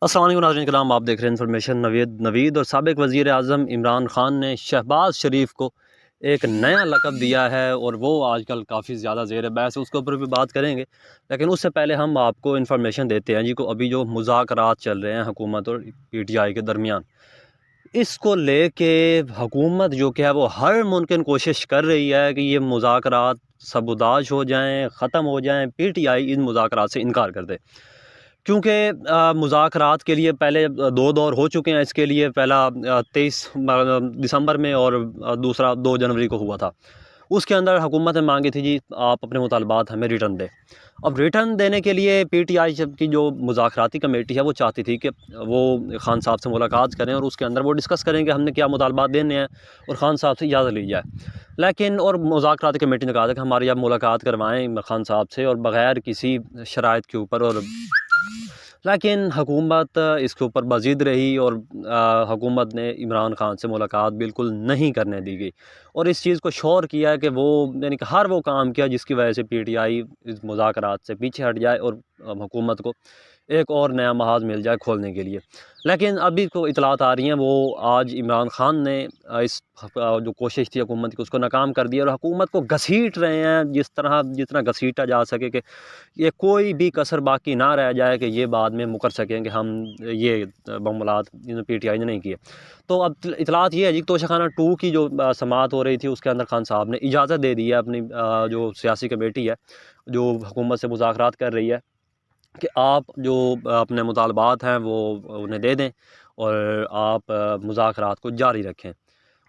अस्सलाम वालेकुम नाज़रीन कराम, आप देख रहे हैं इन्फॉर्मेशन नवीद। और साबिक़ वज़ीर आज़म इमरान ख़ान ने शहबाज शरीफ को एक नया लक़ब दिया है और वो आजकल काफ़ी ज़्यादा ज़ेर बहस है, उसके ऊपर भी बात करेंगे। लेकिन उससे पहले हम आपको इन्फॉर्मेशन देते हैं जी को अभी जो मुज़ाकरात चल रहे हैं हुकूमत और PTI के दरमियान, इसको लेके हुकूमत जो कि है वो हर मुमकिन कोशिश कर रही है कि ये मुज़ाकरात सबुदाश हो जाएँ, ख़त्म हो जाएँ, PTI इन मुज़ाकरात से इनकार कर दे। क्योंकि मुज़ाकरात के लिए पहले 2 दौर हो चुके हैं। इसके लिए पहला 23 दिसंबर में और दूसरा 2 जनवरी को हुआ था। उसके अंदर हुकूमत ने मांगी थी जी आप अपने मुतालबात हमें रिटर्न दें। अब रिटर्न देने के लिए PTI की जो मुज़ाकराती कमेटी है वो चाहती थी कि वो खान साहब से मुलाकात करें और उसके अंदर वो डिस्कस करें कि हमने क्या मुतालबात देने हैं और खान साहब से इजाज़त ली जाए। लेकिन और मुज़ाकराती कमेटी ने कहा था कि हमारी आप मुलाकात करवाएँ खान साहब से और बग़ैर किसी शराइत के ऊपर। और लेकिन हुकूमत इसके ऊपर बज़िद रही और हुकूमत ने इमरान ख़ान से मुलाकात बिल्कुल नहीं करने दी गई और इस चीज़ को शोर किया कि वो यानी कि हर वो काम किया जिसकी वजह से PTI इस मुज़ाकरात से पीछे हट जाए और हुकूमत को एक और नया महाज मिल जाए खोलने के लिए। लेकिन अभी को इतलात आ रही हैं वो आज इमरान ख़ान ने इस जो कोशिश थी हुकूमत की उसको नाकाम कर दिया और हुकूमत को घसीट रहे हैं जितना घसीटा जा सके कि ये कोई भी कसर बाकी ना रह जाए कि ये बाद में मुकर सकें कि हम ये मामलात PTI ने नहीं किए। तो अब इतलात ये है जी तोशाखाना 2 की जो समाअत हो रही थी उसके अंदर खान साहब ने इजाज़त दे दी है अपनी जो सियासी कमेटी है जो हुकूमत से मुज़ाकरात कर रही है कि आप जो अपने मुतालबात हैं वो उन्हें दे दें और आप मुज़ाकरात को जारी रखें।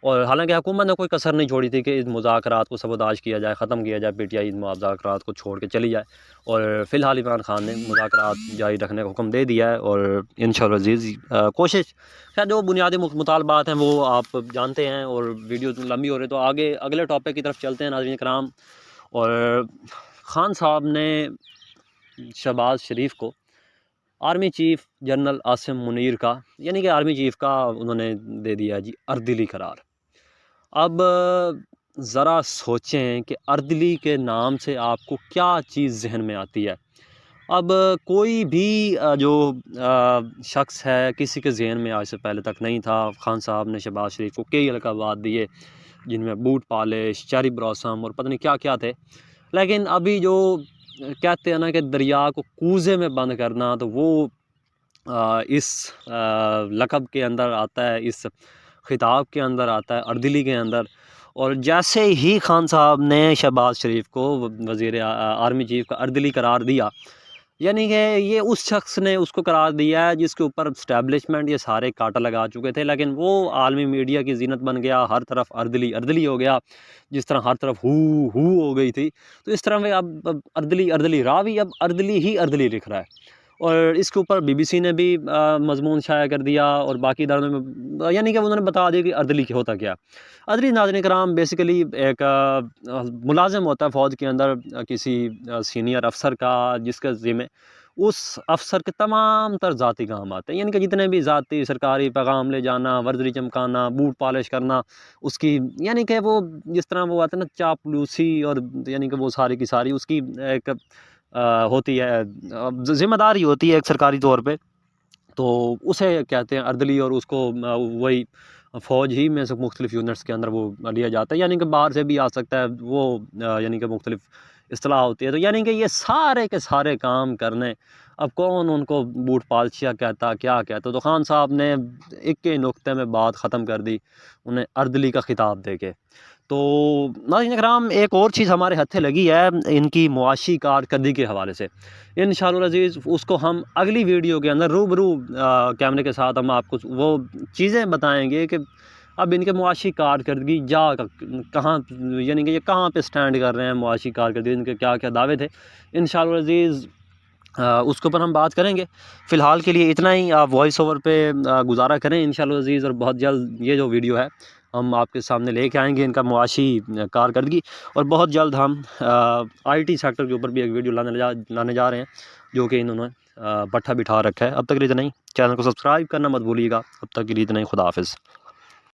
और हालांकि हुकूमत ने कोई कसर नहीं छोड़ी थी कि इस मुज़ाकरात को सबोदाश किया जाए, ख़त्म किया जाए, PTI इन मुज़ाकरात को छोड़ के चली जाए। और फ़िलहाल इमरान ख़ान ने मुज़ाकरात जारी रखने का हुक्म दे दिया है और इंशाअल्लाह अज़ीज़ कोशिश खैर जो बुनियादी मुतालबात हैं वो आप जानते हैं। और वीडियो लंबी हो रही है तो आगे अगले टॉपिक की तरफ चलते हैं नाज़रीन कराम। और ख़ान साहब ने शहबाज शरीफ को army chief general Asim Munir का यानी कि आर्मी चीफ़ का उन्होंने दे दिया जी अर्दिली करार। अब ज़रा सोचें कि अर्दली के नाम से आपको क्या चीज़ जहन में आती है। अब कोई भी जो शख्स है किसी के जहन में आज से पहले तक नहीं था। खान साहब ने शहबाज शरीफ को कई अलक़ाबात दिए जिनमें बूट पॉलिश, चेरी ब्लॉसम और पता नहीं क्या क्या थे। लेकिन अभी जो कहते हैं ना कि दरिया को कूज़े में बंद करना, तो वो इस लक़ब के अंदर आता है, इस खिताब के अंदर आता है, अर्दिली के अंदर। और जैसे ही खान साहब ने शहबाज शरीफ को वज़ीर आर्मी चीफ़ का अर्दिली करार दिया, यानी कि ये उस शख्स ने उसको करार दिया है जिसके ऊपर इस्टेब्लिशमेंट ये सारे कांटा लगा चुके थे। लेकिन वो आलमी मीडिया की ज़ीनत बन गया, हर तरफ अर्दिली अर्दिली हो गया। जिस तरह हर तरफ हू हो गई थी, तो इस तरह में अब अर्दिली अर्दिली रावी अब अर्दिली ही अर्दिली लिख रहा है। और इसके ऊपर BBC ने भी मज़मून शाया कर दिया और बाकी इदारों में यानी कि उन्होंने बता दिया कि अर्दली होता क्या। अर्दली नाज़रीन कराम बेसिकली एक मुलाज़िम होता है फ़ौज के अंदर किसी सीनियर अफसर का, जिसके ज़िम्मे उस अफसर के तमाम तर ज़ाती काम आते हैं। यानी कि जितने भी ज़ाती सरकारी पैगाम ले जाना, वर्दी चमकाना, बूट पॉलिश करना, उसकी यानी कि वो जिस तरह वो आता है ना चापलूसी, और यानी कि वो सारी की सारी उसकी एक होती है ज़िम्मेदारी होती है एक सरकारी तौर पे। तो उसे कहते हैं अर्दली और उसको वही फ़ौज ही में से मुख्तलिफ़ यूनिट्स के अंदर वो लिया जाता है। यानी कि बाहर से भी आ सकता है वो, यानी कि मुख्तलिफ़ इस्तिलाह होती है। तो यानी कि ये सारे के सारे काम करने, अब कौन उनको बूट पालशिया कहता क्या कहता। तो खान साहब ने एक के नुक्ते में बात ख़त्म कर दी उन्हें अर्दली का खिताब दे के। तो नाज़रीन कराम एक और चीज़ हमारे हत्थे लगी है इनकी मुआशी कारकर्दगी के हवाले से। इंशाअल्लाह अज़ीज़ उसको हम अगली वीडियो के अंदर रूबरू कैमरे के साथ हम आपको वो चीज़ें बताएंगे कि अब इनके मुआशी कारकर्दगी कहाँ, यानी कि ये कहाँ पे स्टैंड कर रहे हैं, मुआशी कारकर्दगी इनके क्या क्या दावे थे। इंशाअल्लाह अज़ीज़ उसके ऊपर हम बात करेंगे। फ़िलहाल के लिए इतना ही। आप वॉइस ओवर पे गुज़ारा करें इंशाअल्लाह अज़ीज़। और बहुत जल्द ये जो वीडियो है हम आपके सामने लेके आएंगे इनका मुआशी कारकर्दगी। और बहुत जल्द हम IT सेक्टर के ऊपर भी एक वीडियो लाने जा रहे हैं जो कि इन्होंने भट्ठा बिठा रखा है। अब तक के लिए इतना ही। चैनल को सब्सक्राइब करना मत भूलिएगा। अब तक के लिए इतना ही। खुदा हाफ़िज़।